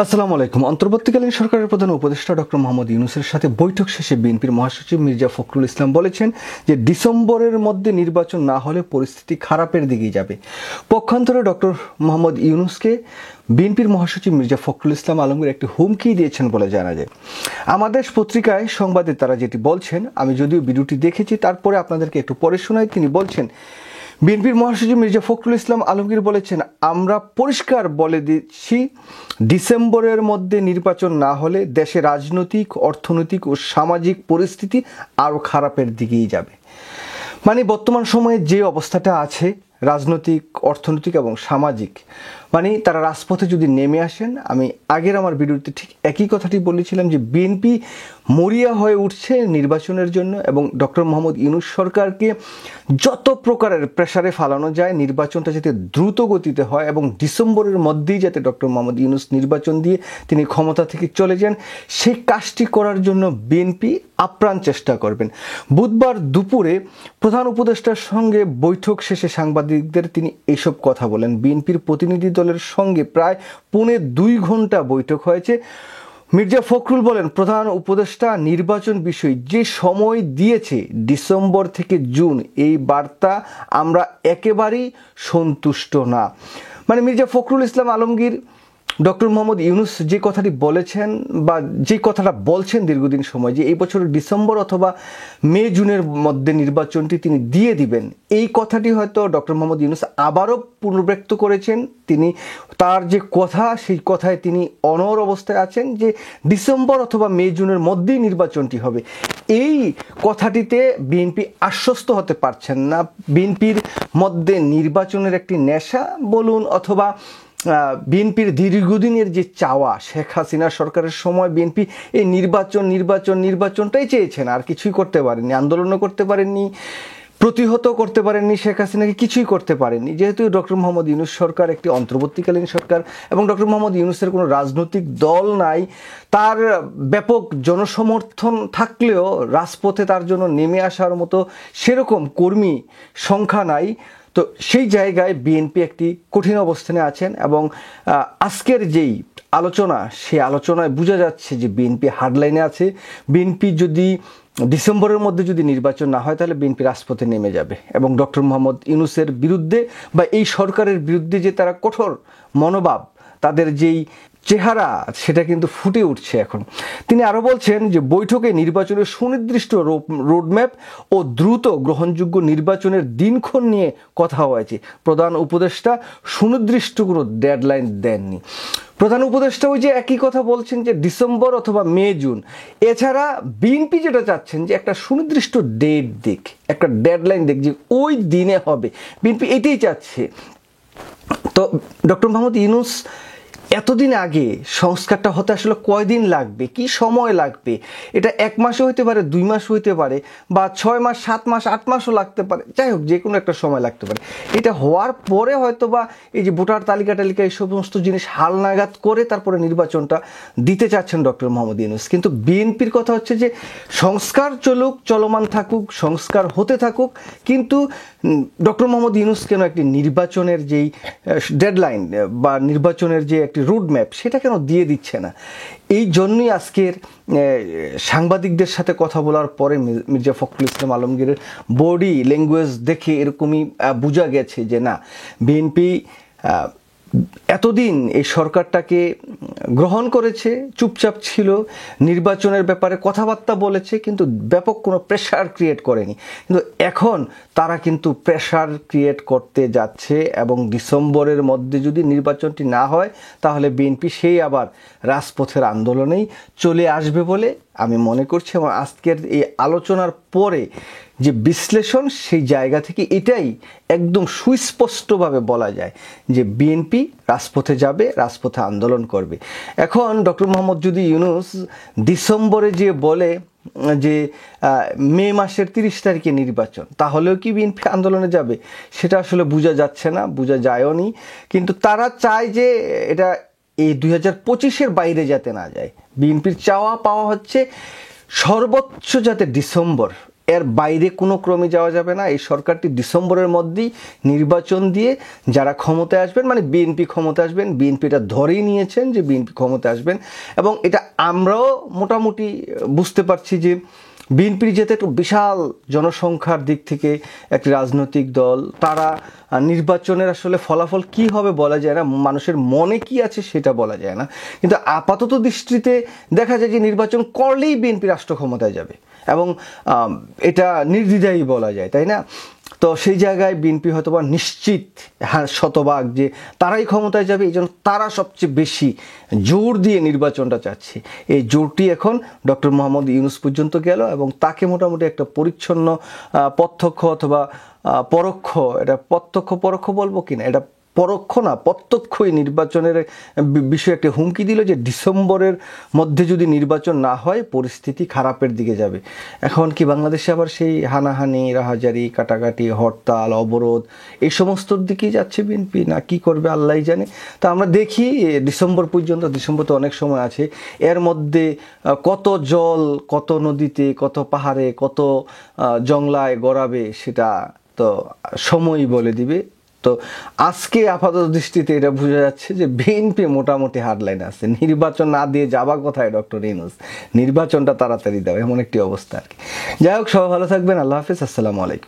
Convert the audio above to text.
আসসালামু আলাইকুম। অন্তর্বর্তীকালীন সরকারের প্রধান উপদেষ্টা ডক্টর মোহাম্মদ ইউনূসের সাথে বৈঠক শেষে বিএনপির মহাসচিব মির্জা ফখরুল ইসলাম বলেছেন যে ডিসেম্বরের মধ্যে নির্বাচন না হলে পরিস্থিতি খারাপের দিকেই যাবে। পক্ষান্তরে ডক্টর মোহাম্মদ ইউনূসকে বিএনপির মহাসচিব মির্জা ফখরুল ইসলাম আলমগীর একটি হুমকি দিয়েছেন বলে জানা যায়। আমাদের পত্রিকায় সংবাদে তারা যেটি বলছেন, আমি যদিও ভিডিওটি দেখেছি, তারপরে আপনাদেরকে একটু পরে শোনাই। তিনি বলছেন, বিএনপির মহাসচিব মির্জা ফখরুল ইসলাম আলমগীর বলেছেন, আমরা পরিষ্কার বলে দিচ্ছি, ডিসেম্বরের মধ্যে নির্বাচন না হলে দেশে রাজনৈতিক, অর্থনৈতিক ও সামাজিক পরিস্থিতি আরও খারাপের দিকেই যাবে। মানে বর্তমান সময়ে যে অবস্থাটা আছে রাজনৈতিক, অর্থনৈতিক এবং সামাজিক, মানে তারা রাজপথে যদি নেমে আসেন, আমি আগের আমার ভিডিওতে ঠিক একই কথাটি বলেছিলাম যে বিএনপি মরিয়া হয়ে উঠছে নির্বাচনের জন্য এবং ডক্টর মোহাম্মদ ইউনূস সরকারকে যত প্রকারের প্রেসারে ফালানো যায় নির্বাচনটা যাতে দ্রুত গতিতে হয় এবং ডিসেম্বরের মধ্যেই যাতে ডক্টর মোহাম্মদ ইউনূস নির্বাচন দিয়ে তিনি ক্ষমতা থেকে চলে যান, সেই কাজটি করার জন্য বিএনপি আপ্রাণ চেষ্টা করবেন। বুধবার দুপুরে প্রধান উপদেষ্টার সঙ্গে বৈঠক শেষে সাংবাদিকদের তিনি এইসব কথা বলেন। বিএনপির প্রতিনিধি দলের সঙ্গে প্রায় 2.25 ঘন্টা বৈঠক হয়েছে। মির্জা ফখরুল বলেন, প্রধান উপদেষ্টা নির্বাচন বিষয়ে যে সময় দিয়েছে ডিসেম্বর থেকে জুন, এই বার্তা আমরা একেবারেই সন্তুষ্ট না। মানে মির্জা ফখরুল ইসলাম আলমগীর ডক্টর মোহাম্মদ ইউনূস যে কথাটি বলেছেন বা যে কথাটা বলছেন দীর্ঘদিন সময়, যে এই বছর ডিসেম্বর অথবা মে জুনের মধ্যে নির্বাচনটি তিনি দিয়ে দিবেন, এই কথাটি হয়তো ডক্টর মোহাম্মদ ইউনূস আবারও পুনর্ব্যক্ত করেছেন। তিনি তার যে কথা, সেই কথায় তিনি অনড় অবস্থায় আছেন যে ডিসেম্বর অথবা মে জুনের মধ্যেই নির্বাচনটি হবে। এই কথাটিতে বিএনপি আশ্বস্ত হতে পারছেন না। বিএনপির মধ্যে নির্বাচনের একটি নেশা বলুন অথবা বিএনপির দীর্ঘদিনের যে চাওয়া, শেখ হাসিনা সরকারের সময় বিএনপি এই নির্বাচনটাই চেয়েছেন, আর কিছুই করতে পারেননি, আন্দোলনও করতে পারেননি, প্রতিহত করতে পারেননি, শেখ হাসিনাকে কিছুই করতে পারেননি। যেহেতু ডক্টর মোহাম্মদ ইউনূস সরকার একটি অন্তর্বর্তীকালীন সরকার এবং ডক্টর মোহাম্মদ ইউনূসের কোনো রাজনৈতিক দল নাই, তার ব্যাপক জনসমর্থন থাকলেও রাজপথে তার জন্য নেমে আসার মতো সেরকম কর্মী সংখ্যা নাই। তো সেই জায়গায় বিএনপি একটি কঠিন অবস্থানে আছেন এবং আজকের যেই আলোচনা, সেই আলোচনায় বোঝা যাচ্ছে যে বিএনপি হার্ডলাইনে আছে। বিএনপি যদি ডিসেম্বরের মধ্যে যদি নির্বাচন না হয় তাহলে বিএনপি রাজপথে নেমে যাবে এবং ডক্টর মোহাম্মদ ইউনূসের বিরুদ্ধে বা এই সরকারের বিরুদ্ধে যে তারা কঠোর মনোভাব, তাদের যেই চেহারা, সেটা কিন্তু ফুটে উঠছে এখন। তিনি আরও বলছেন যে বৈঠকে নির্বাচনের সুনির্দিষ্ট রোডম্যাপ ও দ্রুত গ্রহণযোগ্য নির্বাচনের দিনক্ষণ নিয়ে কথা হয়েছে। প্রধান উপদেষ্টা সুনির্দিষ্ট কোনো ডেডলাইন দেননি। প্রধান উপদেষ্টা ওই যে একই কথা বলছেন যে ডিসেম্বর অথবা মে জুন। এছাড়া বিএনপি যেটা চাচ্ছেন যে একটা সুনির্দিষ্ট ডেট দিক, একটা ডেডলাইন দিক, যে ওই দিনে হবে। বিএনপি এটাই চাচ্ছে। তো ডক্টর মোহাম্মদ ইউনূস এতদিন আগে সংস্কারটা হতে আসলে কয়দিন লাগবে, কি সময় লাগবে, এটা 1 মাসও হইতে পারে, 2 মাসও হইতে পারে, বা 6 মাস, 7 মাস, 8 মাসও লাগতে পারে, যাই হোক যে কোনো একটা সময় লাগতে পারে। এটা হওয়ার পরে হয়তো বা এই যে ভোটার তালিকা এই সমস্ত জিনিস হালনাগাদ করে তারপরে নির্বাচনটা দিতে চাচ্ছেন ডক্টর মোহাম্মদ ইউনূস। কিন্তু বিএনপির কথা হচ্ছে যে সংস্কার চলুক, চলমান থাকুক, সংস্কার হতে থাকুক, কিন্তু ডক্টর মোহাম্মদ ইউনূস কেন একটি নির্বাচনের যেই ডেডলাইন বা নির্বাচনের যে একটি রোডম্যাপ, সেটা কেন দিয়ে দিচ্ছে না? এই জন্যই আজকের সাংবাদিকদের সাথে কথা বলার পরে মির্জা ফখরুল ইসলাম আলমগীরের বডি ল্যাঙ্গুয়েজ দেখে এরকমই বোঝা গেছে যে না, বিএনপি এতদিন এই সরকারটাকে গ্রহণ করেছে, চুপচাপ ছিল, নির্বাচনের ব্যাপারে কথাবার্তা বলেছে, কিন্তু ব্যাপক কোনো প্রেশার ক্রিয়েট করেনি। কিন্তু এখন তারা কিন্তু প্রেশার ক্রিয়েট করতে যাচ্ছে এবং ডিসেম্বরের মধ্যে যদি নির্বাচনটি না হয় তাহলে বিএনপি সেই আবার রাজপথের আন্দোলনেই চলে আসবে বলে আমি মনে করছি। এবং আজকের এই আলোচনার পরে যে বিশ্লেষণ, সেই জায়গা থেকে এটাই একদম সুস্পষ্টভাবে বলা যায় যে বিএনপি রাজপথে যাবে, রাজপথে আন্দোলন করবে। এখন ডক্টর মোহাম্মদ যদি ইউনূস ডিসেম্বরে যে বলে যে মে মাসের 30 তারিখে নির্বাচন, তাহলেও কি বিএনপি আন্দোলনে যাবে? সেটা আসলে বোঝা যাচ্ছে না, বোঝা যায়ওনি। কিন্তু তারা চায় যে এটা এই 2025-এর বাইরে যাতে না যায়। বিএনপির চাওয়া পাওয়া হচ্ছে সর্বোচ্চ যাতে ডিসেম্বর এর বাইরে কোনো ক্রমে যাওয়া যাবে না। এই সরকারটি ডিসেম্বরের মধ্যেই নির্বাচন দিয়ে যারা ক্ষমতায় আসবেন, মানে বিএনপি ক্ষমতায় আসবেন, বিএনপি এটা ধরেই নিয়েছেন যে বিএনপি ক্ষমতায় আসবেন, এবং এটা আমরাও মোটামুটি বুঝতে পারছি যে বিএনপির যেহেতু একটু বিশাল জনসংখ্যার দিক থেকে একটি রাজনৈতিক দল, তারা নির্বাচনের আসলে ফলাফল কি হবে বলা যায় না, মানুষের মনে কি আছে সেটা বলা যায় না, কিন্তু আপাতত দৃষ্টিতে দেখা যায় যে নির্বাচন করলেই বিএনপি রাষ্ট্র ক্ষমতায় যাবে, এবং এটা নির্দ্বিধায় বলা যায়, তাই না? তো সেই জায়গায় বিএনপি হয়তোবা নিশ্চিত, হ্যাঁ শতভাগ, যে তারাই ক্ষমতায় যাবে, এই জন্য তারা সবচেয়ে বেশি জোর দিয়ে নির্বাচনটা চাচ্ছে। এই জোরটি এখন ডক্টর মোহাম্মদ ইউনূস পর্যন্ত গেল, এবং তাকে মোটামুটি একটা পরিচ্ছন্ন প্রত্যক্ষ অথবা পরোক্ষ, এটা প্রত্যক্ষ পরোক্ষ বলবো কিনা, এটা পরোক্ষ না প্রত্যক্ষই নির্বাচনের বিষয়ে একটা হুমকি দিল যে ডিসেম্বরের মধ্যে যদি নির্বাচন না হয় পরিস্থিতি খারাপের দিকে যাবে। এখন কি বাংলাদেশে আবার সেই হানাহানি, রাহাজারি, কাটাকাটি, হরতাল, অবরোধ এই সমস্তর দিকেই যাচ্ছে বিএনপি, না কি করবে আল্লাহই জানে। তা আমরা দেখি ডিসেম্বর পর্যন্ত, ডিসেম্বর তো অনেক সময় আছে, এর মধ্যে কত জল কত নদীতে, কত পাহাড়ে, কত জংলায় গড়াবে সেটা তো সময়ই বলে দিবে। তো আজকে আপাতত দৃষ্টিতে এটা বোঝা যাচ্ছে যে বিএনপি মোটামুটি হার্ডলাইন আছে, নির্বাচন না দিয়ে যাবা কোথায় ডক্টর ইউনূস, নির্বাচনটা তাড়াতাড়ি দাও, এমন একটি অবস্থা আর কি। যাই হোক, সবাই ভালো থাকবেন, আল্লাহ হাফিজ, আসসালামু আলাইকুম।